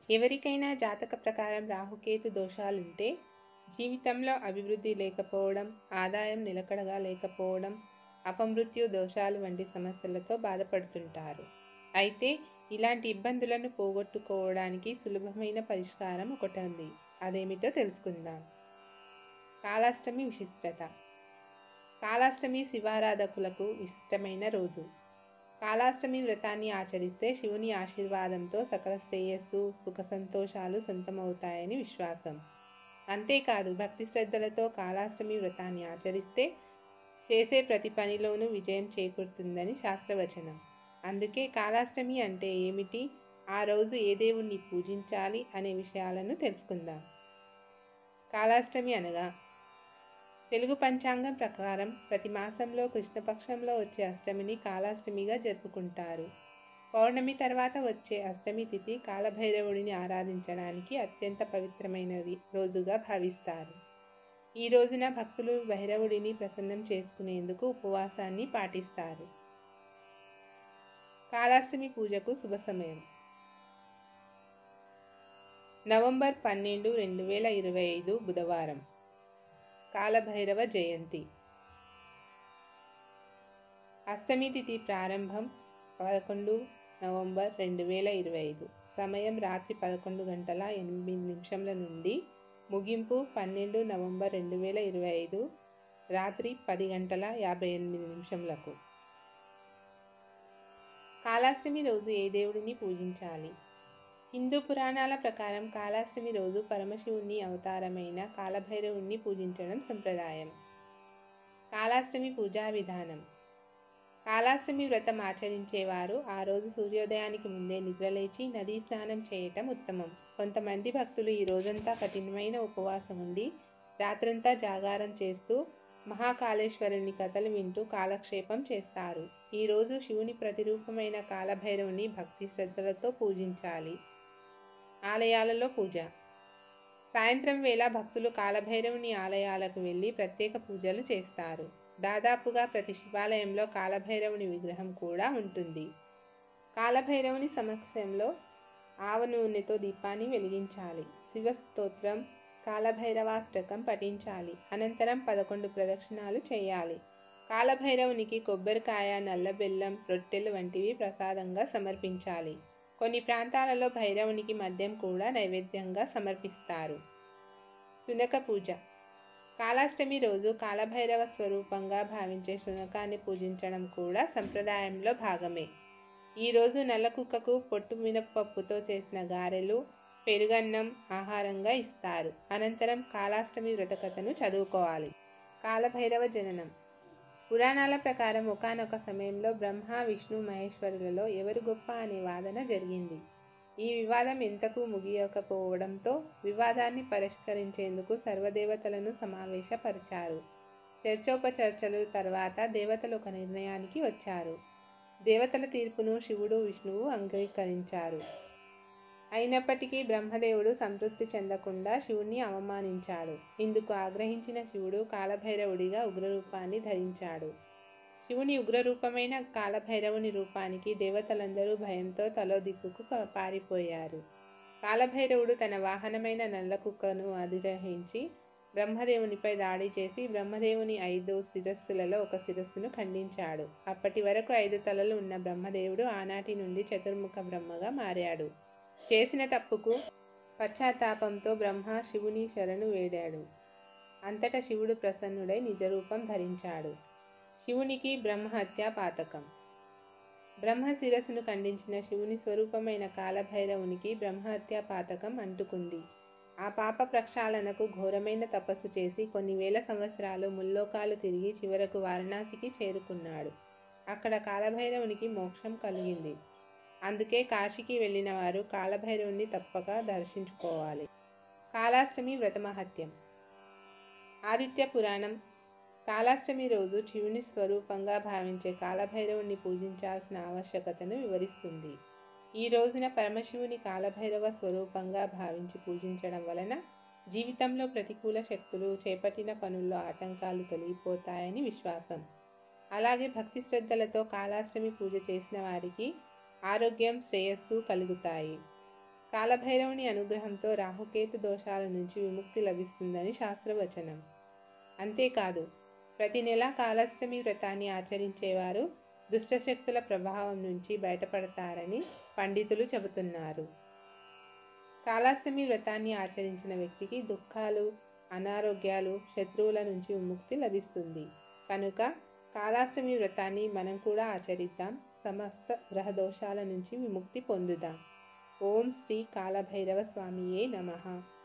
ఎవరికైనా జాతక ప్రకారం రాహుకేతు దోషాలుంటే జీవితంలో అభివృద్ధి లేకపోవడం, ఆదాయం నిలకడగా లేకపోవడం, అపమృత్యు దోషాలు వంటి సమస్యలతో బాధపడుతుంటారు. అయితే ఇలాంటి ఇబ్బందులను పోగొట్టుకోవడానికి సులభమైన పరిష్కారం ఒకటి ఉంది. అదేమిటో తెలుసుకుందాం. కాళాష్టమి విశిష్టత. కాళాష్టమి శివారాధకులకు విశిష్టమైన రోజు. కాళాష్టమి వ్రతాన్ని ఆచరిస్తే శివుని ఆశీర్వాదంతో సకల శ్రేయస్సు, సుఖ సంతోషాలు సొంతమవుతాయని విశ్వాసం. అంతేకాదు, భక్తి శ్రద్ధలతో కాళాష్టమి వ్రతాన్ని ఆచరిస్తే చేసే ప్రతి పనిలోనూ విజయం చేకూరుతుందని శాస్త్రవచనం. అందుకే కాళాష్టమి అంటే ఏమిటి, ఆ రోజు ఏ దేవుణ్ణి పూజించాలి అనే విషయాలను తెలుసుకుందాం. కాళాష్టమి అనగా తెలుగు పంచాంగం ప్రకారం ప్రతి మాసంలో కృష్ణపక్షంలో వచ్చే అష్టమిని కాళాష్టమిగా జరుపుకుంటారు. పౌర్ణమి తర్వాత వచ్చే అష్టమి తిథి కాలభైరవుడిని ఆరాధించడానికి అత్యంత పవిత్రమైనది రోజుగా భావిస్తారు. ఈ రోజున భక్తులు భైరవుడిని ప్రసన్నం చేసుకునేందుకు ఉపవాసాన్ని పాటిస్తారు. కాళాష్టమి పూజకు శుభ సమయం నవంబర్ 12, 2025 బుధవారం. కాలభైరవ జయంతి. అష్టమి తిథి ప్రారంభం 11 నవంబర్ 2025. సమయం రాత్రి 11:08 నుండి ముగింపు 12 నవంబర్ 2025 రాత్రి 10:58. కాళాష్టమి రోజు ఏ దేవుడిని పూజించాలి? హిందూ పురాణాల ప్రకారం కాళాష్టమి రోజు పరమశివుని అవతారమైన కాలభైరవుణ్ణి పూజించడం సంప్రదాయం. కాళాష్టమి పూజా విధానం. కాళాష్టమి వ్రతం ఆచరించేవారు ఆ రోజు సూర్యోదయానికి ముందే నిద్రలేచి నదీ స్నానం చేయటం ఉత్తమం. కొంతమంది భక్తులు ఈ రోజంతా కఠినమైన ఉపవాసం ఉండి రాత్రంతా జాగారం చేస్తూ మహాకాళేశ్వరుని కథలు వింటూ కాలక్షేపం చేస్తారు. ఈరోజు శివుని ప్రతిరూపమైన కాలభైరవుని భక్తి శ్రద్ధలతో పూజించాలి. ఆలయాలలో పూజ. సాయంత్రం వేళ భక్తులు కాలభైరవుని ఆలయాలకు వెళ్ళి ప్రత్యేక పూజలు చేస్తారు. దాదాపుగా ప్రతి శివాలయంలో కాలభైరవుని విగ్రహం కూడా ఉంటుంది. కాలభైరవుని సమక్షంలో ఆవ నూనెతో దీపాన్ని వెలిగించాలి. శివస్తోత్రం, కాలభైరవాష్టకం పఠించాలి. అనంతరం 11 ప్రదక్షిణాలు చేయాలి. కాలభైరవునికి కొబ్బరికాయ, నల్ల బెల్లం, రొట్టెలు వంటివి ప్రసాదంగా సమర్పించాలి. కొన్ని ప్రాంతాలలో భైరవునికి మద్యం కూడా నైవేద్యంగా సమర్పిస్తారు. శునక పూజ. కాళాష్టమి రోజు కాలభైరవ స్వరూపంగా భావించే శునకాన్ని పూజించడం కూడా సంప్రదాయంలో భాగమే. ఈరోజు నల్ల కుక్కకు పొట్టు మినపప్పుతో చేసిన గారెలు, పెరుగన్నం ఆహారంగా ఇస్తారు. అనంతరం కాళాష్టమి వ్రతకథను చదువుకోవాలి. కాలభైరవ జననం. పురాణాల ప్రకారం ఒకానొక సమయంలో బ్రహ్మ, విష్ణు, మహేశ్వరులలో ఎవరు గొప్ప అనే వాదన జరిగింది. ఈ వివాదం ఎంతకు ముగియకపోవడంతో వివాదాన్ని పరిష్కరించేందుకు సర్వదేవతలను సమావేశపరిచారు. చర్చోపచర్చలు తర్వాత దేవతలు ఒక నిర్ణయానికి వచ్చారు. దేవతల తీర్పును శివుడు, విష్ణువు అంగీకరించారు. అయినప్పటికీ బ్రహ్మదేవుడు సంతృప్తి చెందకుండా శివుణ్ణి అవమానించాడు. ఇందుకు ఆగ్రహించిన శివుడు కాలభైరవుడిగా ఉగ్రరూపాన్ని ధరించాడు. శివుని ఉగ్రరూపమైన కాలభైరవుని రూపానికి దేవతలందరూ భయంతో తలో దిక్కుకు పారిపోయారు. కాలభైరవుడు తన వాహనమైన నల్ల కుక్కను అధిరోహించి బ్రహ్మదేవునిపై దాడి చేసి బ్రహ్మదేవుని 5 శిరస్సులలో ఒక శిరస్సును ఖండించాడు. అప్పటి వరకు 5 తలలు ఉన్న బ్రహ్మదేవుడు ఆనాటి నుండి చతుర్ముఖ బ్రహ్మగా మారాడు. చేసిన తప్పుకు పశ్చాత్తాపంతో బ్రహ్మ శివుని శరణు వేడాడు. అంతటా శివుడు ప్రసన్నుడై నిజరూపం ధరించాడు. శివునికి బ్రహ్మహత్య పాతకం. బ్రహ్మ శిరస్సును ఖండించిన శివుని స్వరూపమైన కాలభైరవునికి బ్రహ్మహత్య పాతకం అంటుకుంది. ఆ పాప ప్రక్షాళనకు ఘోరమైన తపస్సు చేసి కొన్ని వేల సంవత్సరాలు ముల్లోకాలు తిరిగి చివరకు వారణాసికి చేరుకున్నాడు. అక్కడ కాలభైరవునికి మోక్షం కలిగింది. అందుకే కాశీకి వెళ్ళిన వారు కాలభైరవుని తప్పక దర్శించుకోవాలి. కాళాష్టమి వ్రతమహత్యం. ఆదిత్య పురాణం కాళాష్టమి రోజు శివుని స్వరూపంగా భావించే కాలభైరవుని పూజించాల్సిన ఆవశ్యకతను వివరిస్తుంది. ఈ రోజున పరమశివుని కాలభైరవ స్వరూపంగా భావించి పూజించడం వలన జీవితంలో ప్రతికూల శక్తులు, చేపట్టిన పనుల్లో ఆటంకాలు తొలగిపోతాయని విశ్వాసం. అలాగే భక్తి శ్రద్ధలతో కాళాష్టమి పూజ చేసిన వారికి ఆరోగ్యం, శ్రేయస్సు కలుగుతాయి. కాలభైరవుని అనుగ్రహంతో రాహుకేతు దోషాల నుంచి విముక్తి లభిస్తుందని శాస్త్రవచనం. అంతేకాదు ప్రతి నెల కాలాష్టమి వ్రతాన్ని ఆచరించేవారు దుష్టశక్తుల ప్రభావం నుంచి బయటపడతారని పండితులు చెబుతున్నారు. కాలాష్టమి వ్రతాన్ని ఆచరించిన వ్యక్తికి దుఃఖాలు, అనారోగ్యాలు, శత్రువుల నుంచి విముక్తి లభిస్తుంది. కనుక కాలాష్టమి వ్రతాన్ని మనం కూడా ఆచరిద్దాం. సమస్త గ్రహ దోషాల నుంచి విముక్తి పొందుదాం. ఓం శ్రీ కాలభైరవ స్వామియే నమః.